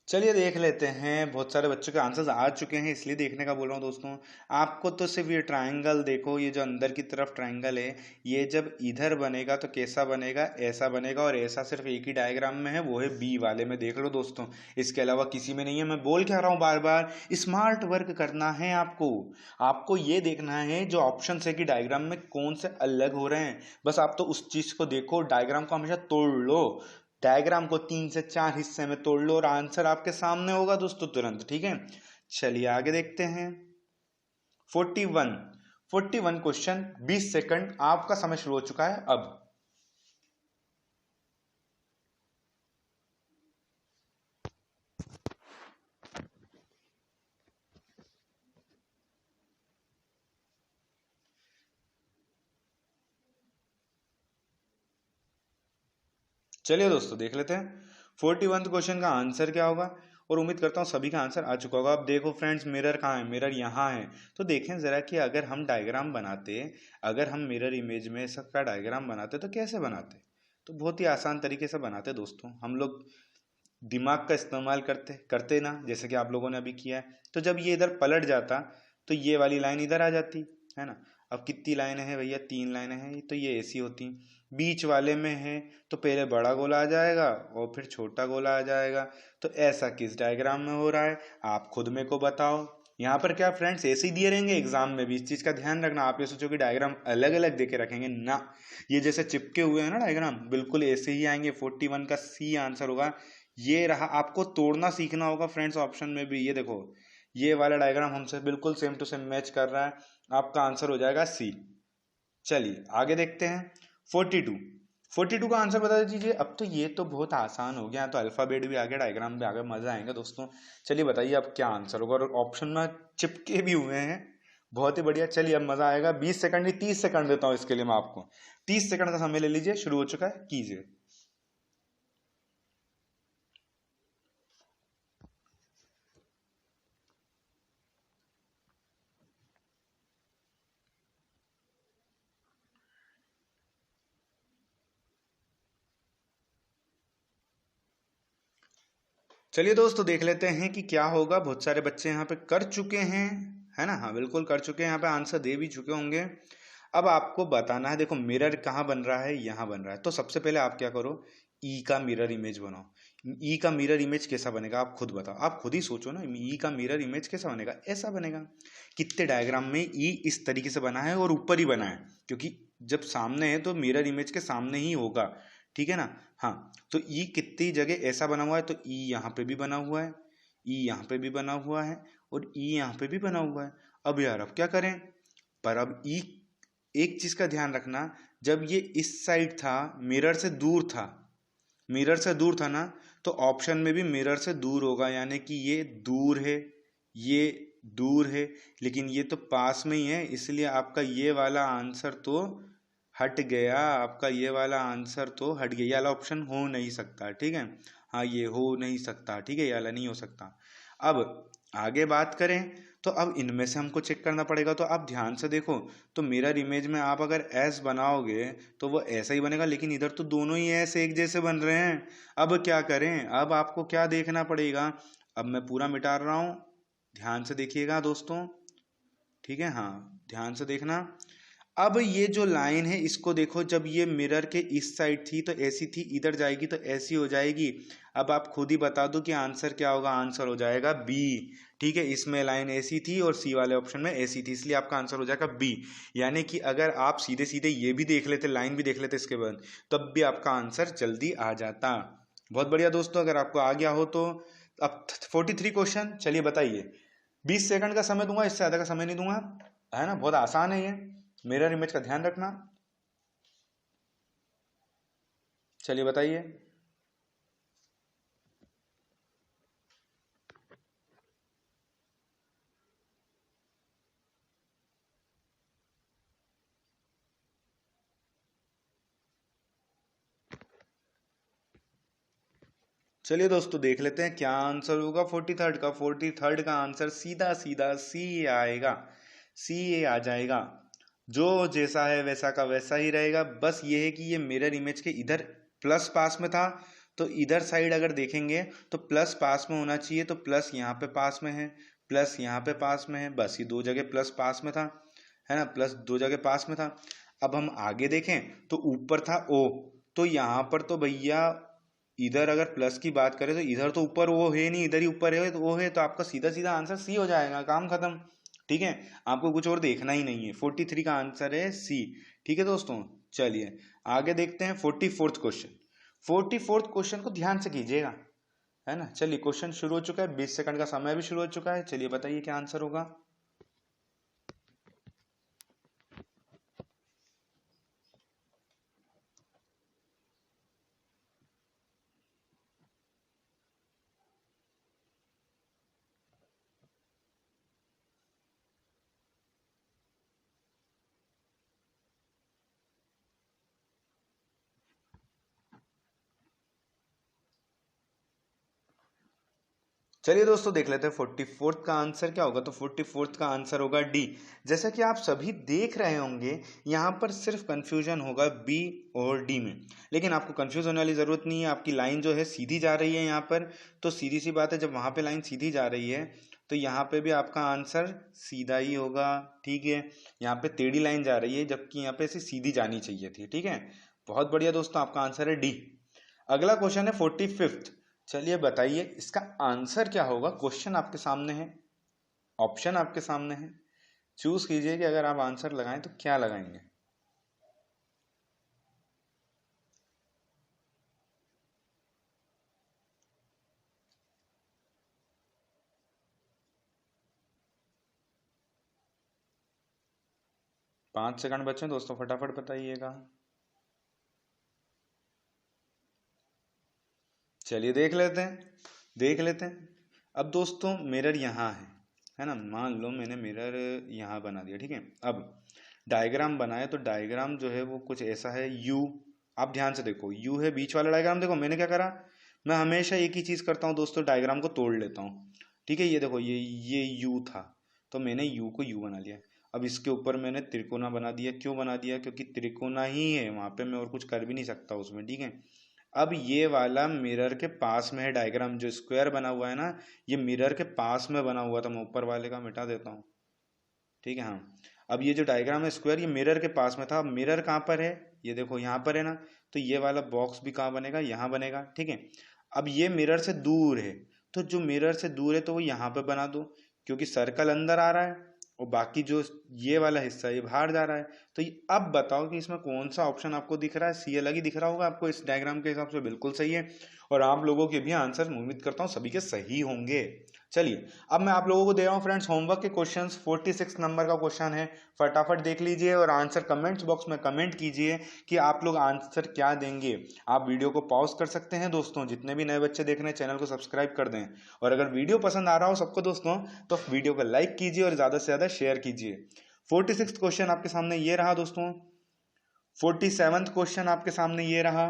चलिए देख लेते हैं, बहुत सारे बच्चों के आंसर्स आ चुके हैं इसलिए देखने का बोल रहा हूँ दोस्तों। आपको तो सिर्फ ये ट्रायंगल देखो, ये जो अंदर की तरफ ट्रायंगल है, ये जब इधर बनेगा तो कैसा बनेगा, ऐसा बनेगा, और ऐसा सिर्फ एक ही डायग्राम में है, वो है बी वाले में, देख लो दोस्तों। इसके अलावा किसी में नहीं है। मैं बोल क्या रहा हूँ बार बार, स्मार्ट वर्क करना है आपको। आपको ये देखना है जो ऑप्शन है कि डायग्राम में कौन से अलग हो रहे हैं, बस आप तो उस चीज को देखो, डायग्राम को हमेशा तोड़ लो। डायग्राम को 3 से 4 हिस्से में तोड़ लो और आंसर आपके सामने होगा दोस्तों तुरंत, ठीक है। चलिए आगे देखते हैं। 41, 41 क्वेश्चन, 20 सेकंड आपका समय शुरू हो चुका है अब। चलिए दोस्तों देख लेते हैं 41 क्वेश्चन का आंसर क्या होगा, और उम्मीद करता हूँ सभी का आंसर आ चुका होगा। अब देखो फ्रेंड्स, मिरर कहाँ है, मिरर यहाँ है। तो देखें जरा कि अगर हम डायग्राम बनाते, अगर हम मिरर इमेज में सबका डायग्राम बनाते तो कैसे बनाते। तो बहुत ही आसान तरीके से बनाते दोस्तों, हम लोग दिमाग का इस्तेमाल करते करते ना, जैसे कि आप लोगों ने अभी किया है। तो जब ये इधर पलट जाता तो ये वाली लाइन इधर आ जाती, है ना। अब कितनी लाइनें हैं भैया, 3 लाइनें हैं, तो ये ऐसी होती। बीच वाले में है तो पहले बड़ा गोला आ जाएगा और फिर छोटा गोला आ जाएगा। तो ऐसा किस डायग्राम में हो रहा है, आप खुद मेरे को बताओ। यहाँ पर क्या फ्रेंड्स ऐसे ही दिए रहेंगे एग्जाम में भी, इस चीज का ध्यान रखना। आप ये सोचो कि डायग्राम अलग अलग देके रखेंगे ना, ये जैसे चिपके हुए हैं ना डायग्राम, बिल्कुल ऐसे ही आएंगे। 41 का सी आंसर होगा। ये रहा, आपको तोड़ना सीखना होगा फ्रेंड्स। ऑप्शन में भी ये देखो, ये वाला डायग्राम हमसे बिल्कुल सेम टू सेम मैच कर रहा है, आपका आंसर हो जाएगा सी। चलिए आगे देखते हैं 42, 42 का आंसर बता दीजिए। अब तो ये तो बहुत आसान हो गया, तो अल्फाबेट भी आ गया, डायग्राम भी आ गया, मजा आएगा दोस्तों। चलिए बताइए अब क्या आंसर होगा, और ऑप्शन में चिपके भी हुए हैं, बहुत ही बढ़िया। चलिए अब मजा आएगा। 20 सेकंड नहीं, 30 सेकंड देता हूँ इसके लिए मैं आपको। 30 सेकंड का समय ले लीजिए, शुरू हो चुका है, कीजिए। चलिए दोस्तों देख लेते हैं कि क्या होगा। बहुत सारे बच्चे यहाँ पे कर चुके हैं, है ना। हाँ बिल्कुल कर चुके हैं, यहाँ पे आंसर दे भी चुके होंगे। अब आपको बताना है, देखो मिरर कहाँ बन रहा है, यहाँ बन रहा है। तो सबसे पहले आप क्या करो, ई का मिरर इमेज बनाओ। ई का मिरर इमेज कैसा बनेगा आप खुद बताओ, आप खुद ही सोचो ना, ई का मिरर इमेज कैसा बनेगा, ऐसा बनेगा। कितने डायग्राम में ई इस तरीके से बना है और ऊपर ही बना है, क्योंकि जब सामने है तो मिरर इमेज के सामने ही होगा, ठीक है ना। हाँ, तो ई कितनी जगह ऐसा बना हुआ है, तो ई यहाँ पे भी बना हुआ है, ई यहाँ पे भी बना हुआ है, और ई यहाँ पे भी बना हुआ है। अब यार अब क्या करें, पर अब ई, एक चीज का ध्यान रखना, जब ये इस साइड था, मिरर से दूर था, मिरर से दूर था ना, तो ऑप्शन में भी मिरर से दूर होगा, यानी कि ये दूर है, ये दूर है, लेकिन ये तो पास में ही है, इसलिए आपका ये वाला आंसर तो हट गया। आपका ये वाला आंसर तो हट गया, ये वाला ऑप्शन हो नहीं सकता, ठीक है। हाँ ये हो नहीं सकता, ठीक है, ये वाला नहीं हो सकता। अब आगे बात करें, तो अब इनमें से हमको चेक करना पड़ेगा। तो आप ध्यान से देखो, तो मिरर इमेज में आप अगर एस बनाओगे तो वो ऐसा ही बनेगा, लेकिन इधर तो दोनों ही एस एक जैसे बन रहे हैं। अब क्या करें, अब आपको क्या देखना पड़ेगा, अब मैं पूरा मिटा रहा हूँ, ध्यान से देखिएगा दोस्तों, ठीक है। हाँ ध्यान से देखना। अब ये जो लाइन है इसको देखो, जब ये मिरर के इस साइड थी तो ऐसी थी, इधर जाएगी तो ऐसी हो जाएगी। अब आप खुद ही बता दो कि आंसर क्या होगा, आंसर हो जाएगा बी, ठीक है। इसमें लाइन ऐसी थी और सी वाले ऑप्शन में ऐसी थी, इसलिए आपका आंसर हो जाएगा बी। यानी कि अगर आप सीधे सीधे ये भी देख लेते, लाइन भी देख लेते इसके बाद, तब भी आपका आंसर जल्दी आ जाता। बहुत बढ़िया दोस्तों, अगर आपको आ गया हो तो। अब 43 क्वेश्चन, चलिए बताइए। 20 सेकंड का समय दूंगा, इससे ज्यादा का समय नहीं दूंगा, है ना, बहुत आसान है ये। मिरर इमेज का ध्यान रखना। चलिए बताइए। चलिए दोस्तों देख लेते हैं क्या आंसर होगा 43rd का। 43rd का आंसर सीधा सीधा सी आएगा, सी आ जाएगा। जो जैसा है वैसा का वैसा ही रहेगा। बस ये है कि ये मिरर इमेज के इधर प्लस पास में था, तो इधर साइड अगर देखेंगे तो प्लस पास में होना चाहिए, तो प्लस यहाँ पे पास में है, प्लस यहाँ पे पास में है। बस ये दो जगह प्लस पास में था, है ना, प्लस दो जगह पास में था। अब हम आगे देखें तो ऊपर था ओ, तो यहाँ पर तो भैया इधर अगर प्लस की बात करें तो इधर तो ऊपर वो है नहीं, इधर ही ऊपर है, तो वो है, तो आपका सीधा सीधा आंसर सी हो जाएगा, काम खत्म। ठीक है, आपको कुछ और देखना ही नहीं है। 43 का आंसर है सी। ठीक है दोस्तों, चलिए आगे देखते हैं 44th क्वेश्चन। 44th क्वेश्चन को ध्यान से कीजिएगा, है ना। चलिए क्वेश्चन शुरू हो चुका है, 20 सेकंड का समय भी शुरू हो चुका है। चलिए बताइए क्या आंसर होगा। चलिए दोस्तों देख लेते हैं 44th का आंसर क्या होगा। तो 44th का आंसर होगा डी। जैसा कि आप सभी देख रहे होंगे, यहाँ पर सिर्फ कंफ्यूजन होगा बी और डी में, लेकिन आपको कंफ्यूज होने वाली ज़रूरत नहीं है। आपकी लाइन जो है सीधी जा रही है यहाँ पर, तो सीधी सी बात है, जब वहाँ पे लाइन सीधी जा रही है तो यहाँ पे भी आपका आंसर सीधा ही होगा। ठीक है, यहाँ पे टेढ़ी लाइन जा रही है, जबकि यहाँ पे ऐसी सीधी जानी चाहिए थी। ठीक है, बहुत बढ़िया दोस्तों, आपका आंसर है डी। अगला क्वेश्चन है 45th। चलिए बताइए इसका आंसर क्या होगा। क्वेश्चन आपके सामने है, ऑप्शन आपके सामने है, चूज कीजिए कि अगर आप आंसर लगाएं तो क्या लगाएंगे। पांच सेकंड बचे दोस्तों, फटाफट बताइएगा। चलिए देख लेते हैं, देख लेते हैं। अब दोस्तों मिरर यहाँ है ना, मान लो मैंने मिरर यहाँ बना दिया। ठीक है, अब डायग्राम बनाया तो डायग्राम जो है वो कुछ ऐसा है, यू। आप ध्यान से देखो, यू है बीच वाला डायग्राम। देखो मैंने क्या करा, मैं हमेशा एक ही चीज़ करता हूँ दोस्तों, डायग्राम को तोड़ लेता हूँ। ठीक है, ये देखो ये यू था, तो मैंने यू को यू बना लिया। अब इसके ऊपर मैंने त्रिकोणा बना दिया। क्यों बना दिया, क्योंकि त्रिकोणा ही है वहाँ पे, मैं और कुछ कर भी नहीं सकता उसमें। ठीक है, अब ये वाला मिरर के पास में है डायग्राम, जो स्क्वायर बना हुआ है ना, ये मिरर के पास में बना हुआ था। मैं ऊपर वाले का मिटा देता हूँ। ठीक है, हाँ। अब ये जो डायग्राम है स्क्वायर, ये मिरर के पास में था। अब मिरर कहाँ पर है, ये देखो यहाँ पर है ना, तो ये वाला बॉक्स भी कहाँ बनेगा, यहाँ बनेगा। ठीक है, अब ये मिरर से दूर है, तो जो मिरर से दूर है तो वो यहाँ पे बना दो, क्योंकि सर्कल अंदर आ रहा है और बाकी जो ये वाला हिस्सा ये बाहर जा रहा है। तो अब बताओ कि इसमें कौन सा ऑप्शन आपको दिख रहा है। सी अलग ही दिख रहा होगा आपको इस डायग्राम के हिसाब से, बिल्कुल सही है। और आप लोगों के भी आंसर उम्मीद करता हूँ सभी के सही होंगे। चलिए अब मैं आप लोगों को दे रहा हूँ फ्रेंड्स होमवर्क के क्वेश्चंस। 46 नंबर का क्वेश्चन है, फटाफट देख लीजिए और आंसर कमेंट्स बॉक्स में कमेंट कीजिए कि आप लोग आंसर क्या देंगे। आप वीडियो को पॉज कर सकते हैं दोस्तों, जितने भी नए बच्चे देख रहे हैं चैनल को सब्सक्राइब कर दें। और अगर वीडियो पसंद आ रहा हो सबको दोस्तों, तो वीडियो को लाइक कीजिए और ज़्यादा से ज़्यादा शेयर कीजिए। 46 क्वेश्चन आपके सामने ये रहा दोस्तों। 47th क्वेश्चन आपके सामने ये रहा।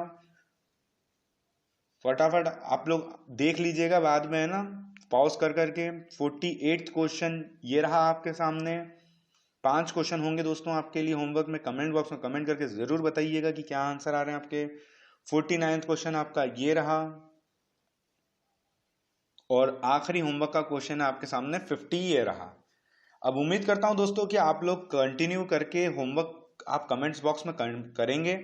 फटाफट आप लोग देख लीजिएगा बाद में, है ना, पॉज कर करके। 48th क्वेश्चन ये रहा आपके सामने। 5 क्वेश्चन होंगे दोस्तों आपके लिए होमवर्क में। कमेंट बॉक्स में कमेंट करके जरूर बताइएगा कि क्या आंसर आ रहे हैं आपके। 49th क्वेश्चन आपका ये रहा। और आखिरी होमवर्क का क्वेश्चन है आपके सामने 50 ये रहा। अब उम्मीद करता हूं दोस्तों कि आप लोग कंटिन्यू करके होमवर्क आप कमेंट्स बॉक्स में करेंगे।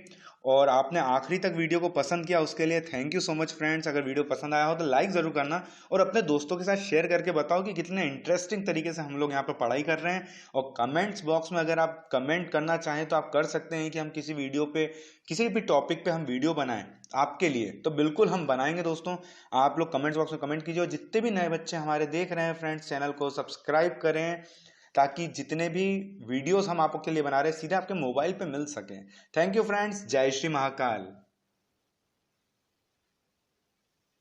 और आपने आखिरी तक वीडियो को पसंद किया उसके लिए thank you so much friends. अगर वीडियो पसंद आया हो तो लाइक ज़रूर करना और अपने दोस्तों के साथ शेयर करके बताओ कि कितने इंटरेस्टिंग तरीके से हम लोग यहाँ पर पढ़ाई कर रहे हैं। और कमेंट्स बॉक्स में अगर आप कमेंट करना चाहें तो आप कर सकते हैं कि हम किसी वीडियो पे, किसी भी टॉपिक पे हम वीडियो बनाएं आपके लिए, तो बिल्कुल हम बनाएंगे दोस्तों। आप लोग कमेंट्स बॉक्स में कमेंट कीजिए और जितने भी नए बच्चे हमारे देख रहे हैं फ्रेंड्स, चैनल को सब्सक्राइब करें ताकि जितने भी वीडियोस हम आपके लिए बना रहे हैं सीधे आपके मोबाइल पे मिल सकें। थैंक यू फ्रेंड्स, जय श्री महाकाल।